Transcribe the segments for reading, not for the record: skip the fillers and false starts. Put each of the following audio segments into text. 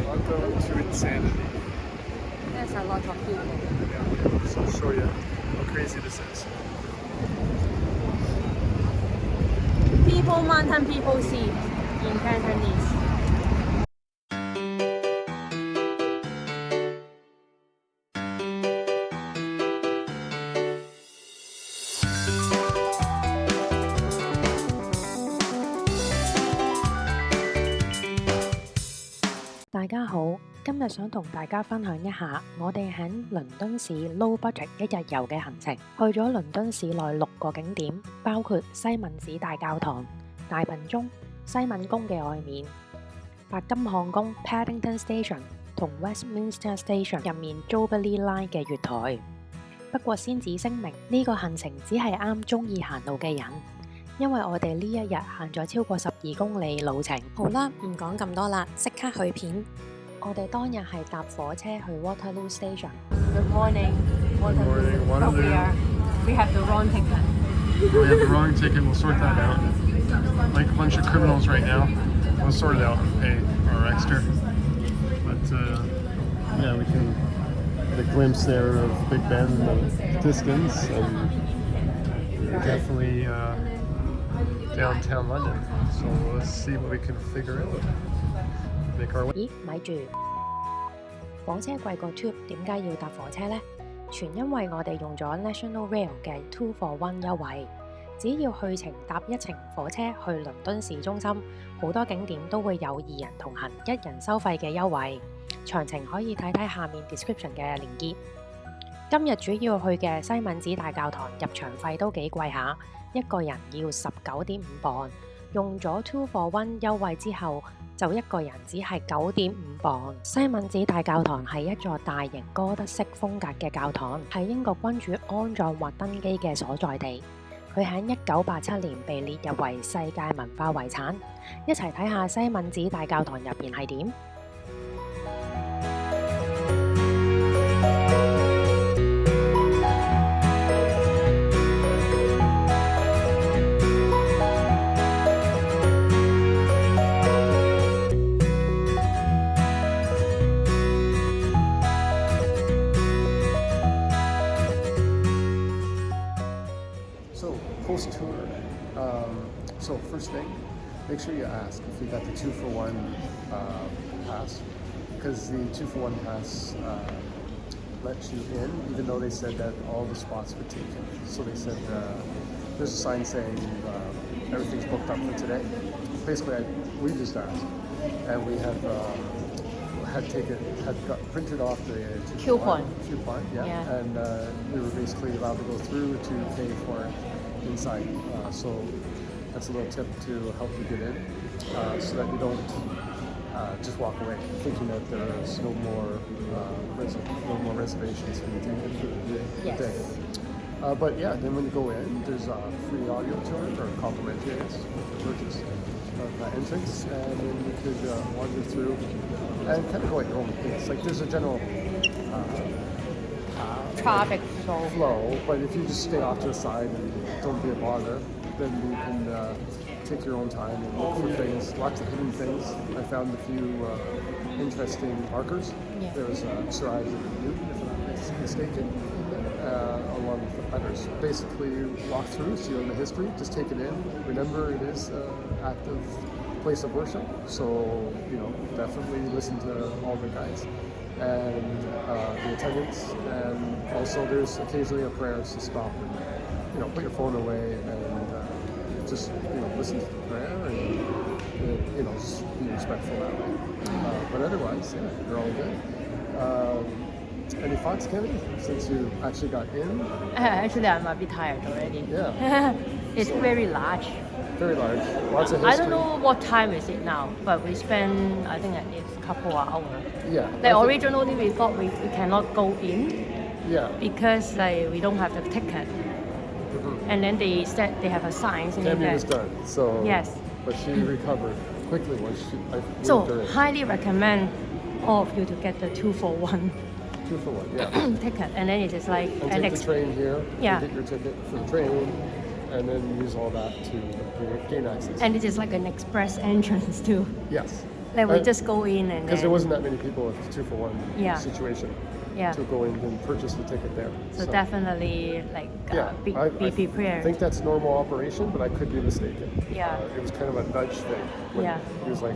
Welcome to insanity. There's a lot of people. Yeah, so I'll show you how crazy this is. People mountain, people sea in Cantonese. 大家好，今日想同大家分享一下我哋喺倫敦市 low budget 一日遊嘅行程，去咗倫敦市內6個景點，包括西敏寺大教堂、大笨鐘、西敏宮嘅外面、白金漢宮 Paddington Station 同 Westminster Station 入面 Jubilee Line 嘅月台。不過先至聲明，呢個行程只係啱鍾意行路嘅人。因為我哋呢一日行咗超過12公里路程。好啦，唔講咁多啦，即刻去片。我哋當日係搭火車去 Waterloo Station。Good morning. Good morning. Waterloo. We have the wrong ticket. We have the wrong ticket. We'll sort that out. Like a bunch of criminals right now. We'll sort it out and pay our extra. But yeah, we can get a glimpse there of Big Ben in the distance, and definitely downtown London. So let's see what we can figure out. Make our way. 咦，咪住！火車貴過 Tube， 點解要搭火車呢？全因為我哋用咗 National Rail 嘅 2 for 1優惠，只要去程搭一程火車去倫敦市中心，好多景點都會有2人同行1人收費嘅優惠。詳情可以睇睇下面 description 嘅連結。今日主要去嘅西敏寺大教堂入場費都幾貴下，一個人要19.5磅，用咗2 for 1優惠之後，就一個人只係9.5磅。西敏寺大教堂係一座大型哥德式風格嘅教堂，係英國君主安葬或登基嘅所在地。佢喺1987年被列入為世界文化遺產。一齊睇下西敏寺大教堂入邊係點。Post tour. So first thing, make sure you ask if you got the 2 for 1 pass, because the 2 for 1 pass lets you in, even though they said that all the spots were taken. So they said there's a sign saying everything's booked up for today. Basically, we just asked, and we had got printed off the coupon, yeah. And we were basically allowed to go through to pay for it inside. So that's a little tip to help you get in, so that you don't just walk away thinking that there's no more reservations for you to get the day. But yeah, then when you go in, there's a free audio tour, or complimentary purchase of entrance, and then you could wander through and kind of go at your own pace. Like there's a general traffic flow, but if you just stay off to the side and don't be a bother, then you can take your own time and look for things, lots of hidden things. I found a few interesting markers. Yeah. There was Sir Isaac Newton, if I'm not mistaken, along with others. Basically, walk through, see all the history, just take it in. Remember, it is an active place of worship, so definitely listen to all the guides and the attendants, and also there's occasionally a prayer to stop and put your phone away and just listen to the prayer and just be respectful that way. But otherwise, yeah, you're all good. Any thoughts, Kennedy, since you actually got in? Actually, I'm a bit tired already. Yeah. It's very large. Very large. Lots of history. I don't know what time is it now, but we spent, I think, at least a couple of hours. Yeah. Originally, we thought we cannot go in. Yeah. Because we don't have the ticket. Mm-hmm. And then they said they have a sign saying Tammy that. was done. So. Yes. But she recovered quickly once So highly recommend all of you to get the 2 for 1. 2 for 1, yeah. Ticket, and then it is like and take the train here. Yeah. Get your ticket for the train, and then use all that to gain access. And it is like an express entrance too. Yes. Like we just go in and because there wasn't that many people with the 2-for-1 Yeah. situation Yeah. to go in and purchase the ticket there. So definitely like be I prepared. think that's normal operation, but I could be mistaken. Yeah. It was kind of a nudge thing. When Yeah. He was like,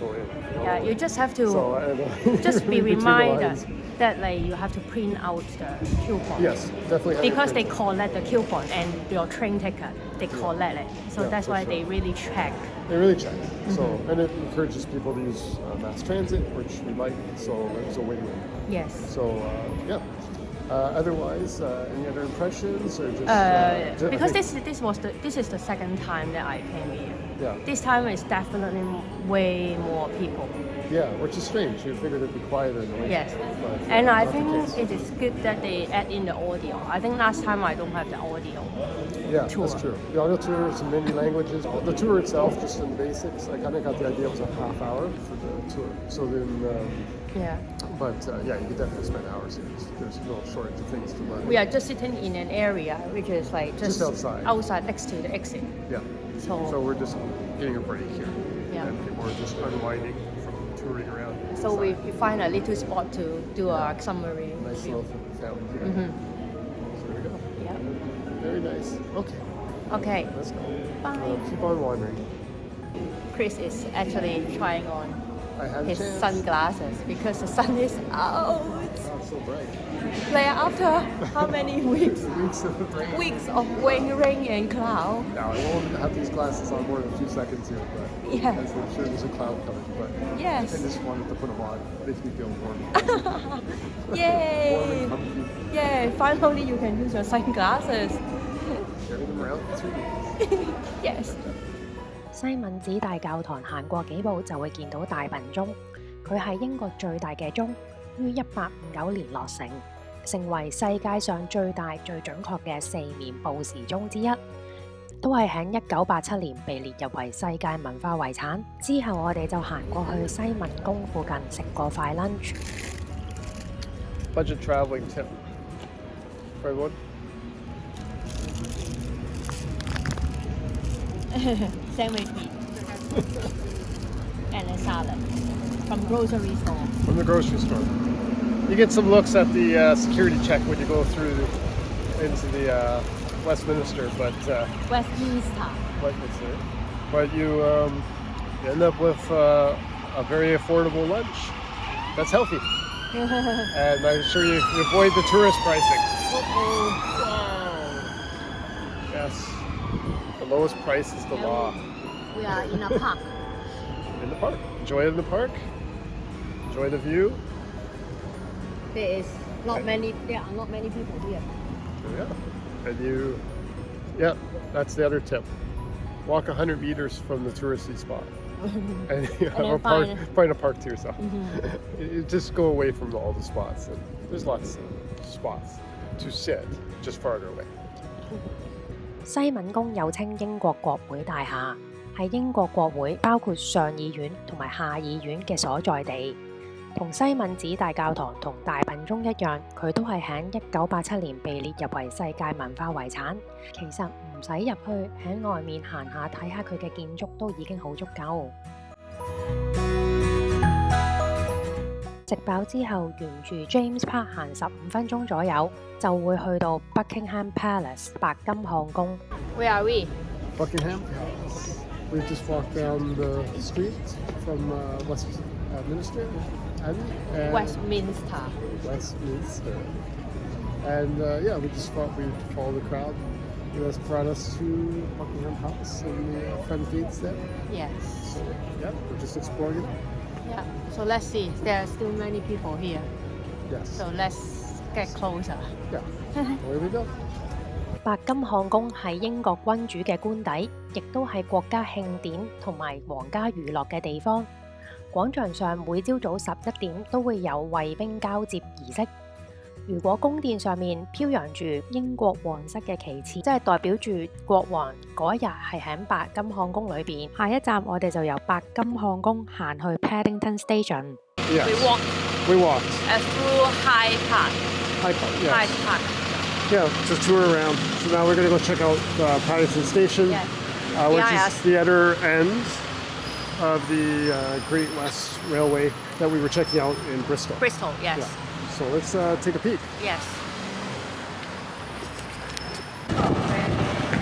go in. Yeah, you just have to So just be between the reminded lines. that like you have to print out the coupon. Yes, definitely. have your Because they print. collect the coupon and your train ticket, they collect it. So Yeah, that's for why sure. they really check. They really check. So, and it encourages people to use mass transit, which we like. So it was a win-win. Yes. So yeah. Otherwise, any other impressions or just? Because this is the second time that I came here. Yeah. This time is definitely way more people. Yeah, which is strange. You figured it'd be quieter in the winter. Yes. But, And I not the think case. it is good that they add in the audio. I think last time I don't have the audio. Yeah, tour. that's true. The audio tour is in many languages. The tour itself, just in basics, I kind of got the idea it was a half hour for the tour. So then, Yeah. but yeah, you could definitely spend hours here. There's no shortage of things to learn. We are just sitting in an area which is like Just outside. outside next to the exit. Yeah. So we're just getting a break here. Yeah. And people are just unwinding from touring around. So we find a little spot to do a summary. Nice review. little fountain here. So there we go. Yeah. Very nice. Okay, Okay. let's go. Bye. Keep on wandering. Chris is actually trying on I had a his chance. sunglasses because the sun is out. Oh, it's so bright. Like after how many weeks? Weeks of rain. Weeks of rain and cloud. Now, I won't have these glasses on more than a few seconds here, but Yeah. as I'm sure there's a cloud coming, but Yes. I just wanted to put them on. It makes me feel warm. Warm Yay! and comfy. Yay! Finally, you can use your sunglasses. Carry them around for 3 days. Yes. 西敏寺大教堂行過幾步就會見到大笨鐘，佢係英國最大嘅鐘，於1859年落成，成為世界上最大最準確嘅4面報時鐘之一，都係喺1987年被列入為世界文化遺產。之後我哋就行過去西敏宮附近食個快 lunch。 Budget traveling tip for everyone. Sandwich meat and a salad from grocery store. From the grocery store. You get some looks at the security check when you go through into the Westminster, but Westminster. But you end up with a very affordable lunch. That's healthy, and I'm sure you avoid the tourist pricing. Wow. Yes, the lowest price is the law. We are in a park. In the park. Enjoy it in the park. Enjoy the view. There are not many people here. Yeah. And yeah, that's the other tip. Walk 100 meters from the touristy spot. And you have then a park, find a park to yourself. You just go away from all the spots. And there's lots of spots to sit just farther away. 西敏宮又稱英國國會大廈，係英國國會包括上議院同埋下議院嘅所在地。同西敏寺大教堂同大笨鐘一樣，佢都係喺1987年被列入為世界文化遺產。其實唔使入去，喺外面行下睇下佢嘅建築都已經好足夠。食飽之後，沿住 James Park 行15分鐘左右，就會去到 Buckingham Palace 白金漢宮。Where are we? Buckingham Palace. We just walked down the street from Westminster Abbey. Westminster. Westminster. And yeah, we just thought we'd follow the crowd. That's brought us to Buckingham Palace and the front gates there. Yes. So yeah, we're just exploring it. Yeah. So let's see. There are still many people here. Yes. So let's get closer. Yeah. Away we go. 白金漢宮係英國君主嘅官邸，亦都係國家慶典同埋皇家娛樂嘅地方。廣場上每朝早11點都會有衛兵交接儀式。如果宮殿上面飄揚住英國皇室嘅旗幟，即係代表住國王嗰一日係喺白金漢宮裏邊。下一站我哋就由白金漢宮行去 Paddington Station。 Yes. We walked. Through Hyde Park. Hyde Park. Yes. Hyde Park. Yeah, just tour around. So now we're going to go check out Paddington Station, Yes. which Behind is us. the other end of the Great West Railway that we were checking out in Bristol. Bristol, yes. Yeah. So let's take a peek. Yes.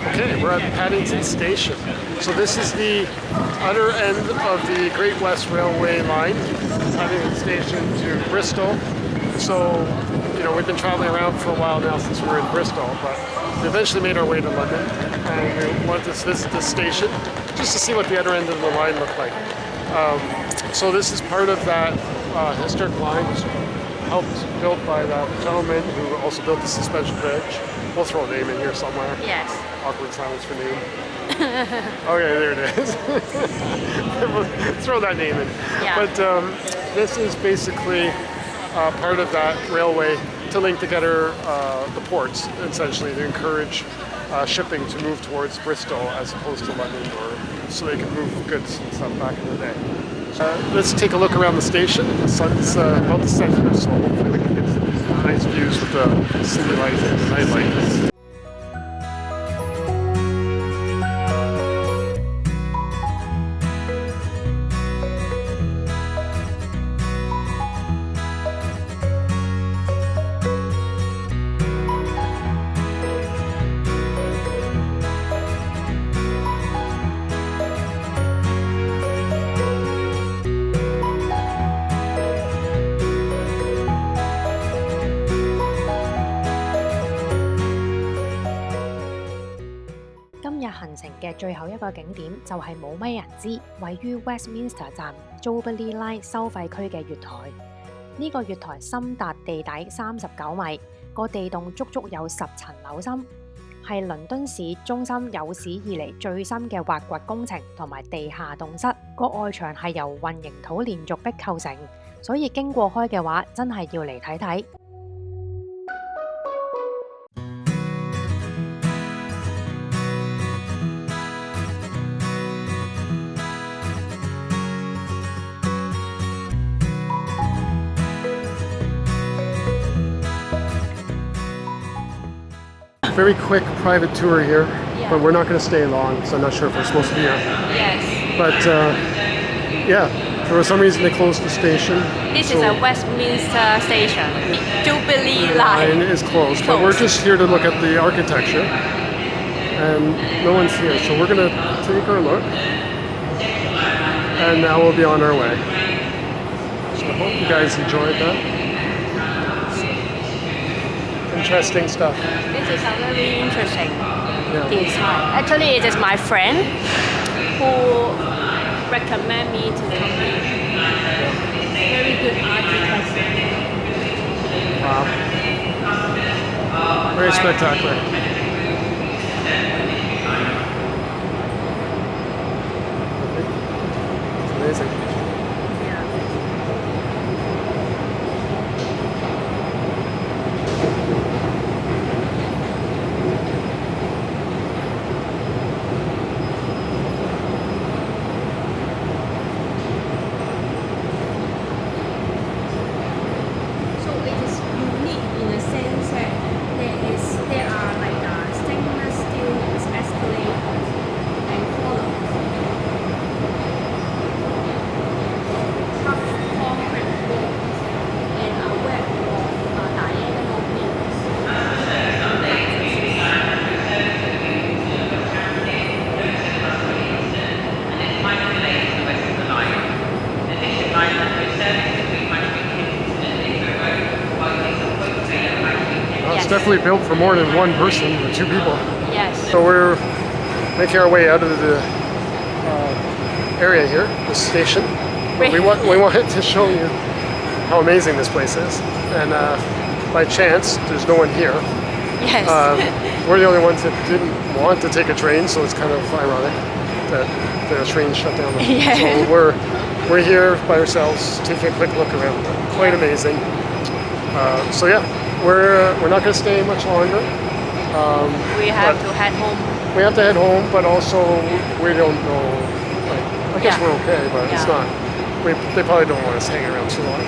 Okay, we're at Paddington Station. So this is the other end of the Great West Railway line, Paddington Station to Bristol. So, you know, we've been traveling around for a while now since we were in Bristol, but we eventually made our way to London, and we wanted to visit this station just to see what the other end of the line looked like. So this is part of that historic line, built by that gentleman who also built the suspension bridge. We'll throw a name in here somewhere. Yes. Awkward silence for name. Okay, there it is. Throw that name in. Yeah. But this is basically part of that railway to link together the ports, essentially, to encourage shipping to move towards Bristol as opposed to London, or so they can move goods and stuff back in the day. Let's take a look around the station. The sun's about to set here, so hopefully we can get some nice views with the city lights and night lights.今日行程嘅最後一個景點就係冇乜人知，位於 Westminster 站 Jubilee Line 收費區嘅月台。呢個月台深達地底39米，個地洞足足有10層樓深，係倫敦市中心有史以嚟最深嘅挖掘工程同埋地下洞室。個外牆係由混凝土連續壁構成，所以經過開嘅話，真係要嚟睇睇。Very quick private tour here, but we're not going to stay long, so I'm not sure if we're supposed to be here. Yes. But yeah, for some reason they closed the station. This is a Westminster station. Jubilee line is closed, but we're just here to look at the architecture, and no one's here, so we're going to take our look, and now we'll be on our way. So I hope you guys enjoyed that. Interesting stuff. This is a very interesting design. Actually, it is my friend who recommended me to come here. Very good architecture. Wow. Very spectacular. It's amazing. Definitely built for more than one person or two people. Yes. So we're making our way out of the area here, the station. We wanted to show you how amazing this place is. And by chance, there's no one here. Yes. We're the only ones that didn't want to take a train, so it's kind of ironic that the train shut down. Yeah. So we're here by ourselves, taking a quick look around. Quite amazing. So yeah. We're not going to stay much longer. We have to head home. We have to head home, but also we don't know. I guess we're okay, but it's not. They probably don't want us hanging around too long.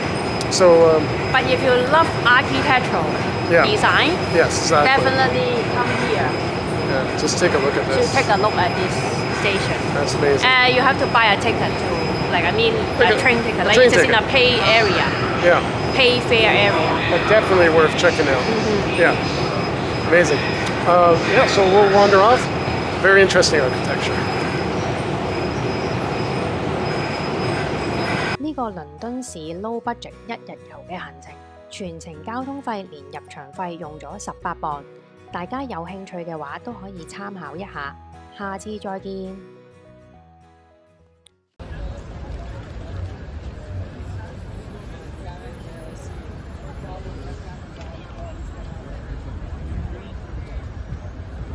So. But if you love architectural design, yes, exactly. definitely come here. Yeah, just take a look at this. To take a look at this station. That's amazing. You have to buy a ticket to, like, a train ticket. Like, train just in ticket. a pay area, Yeah, pay fare area. but definitely worth checking out. Yeah, amazing. Yeah, so we'll wander off. Very interesting architecture. 呢個倫敦市 low budget 一日遊嘅行程，全程交通費連入場費用咗18磅，大家有興趣嘅話都可以參考一下。下次再見。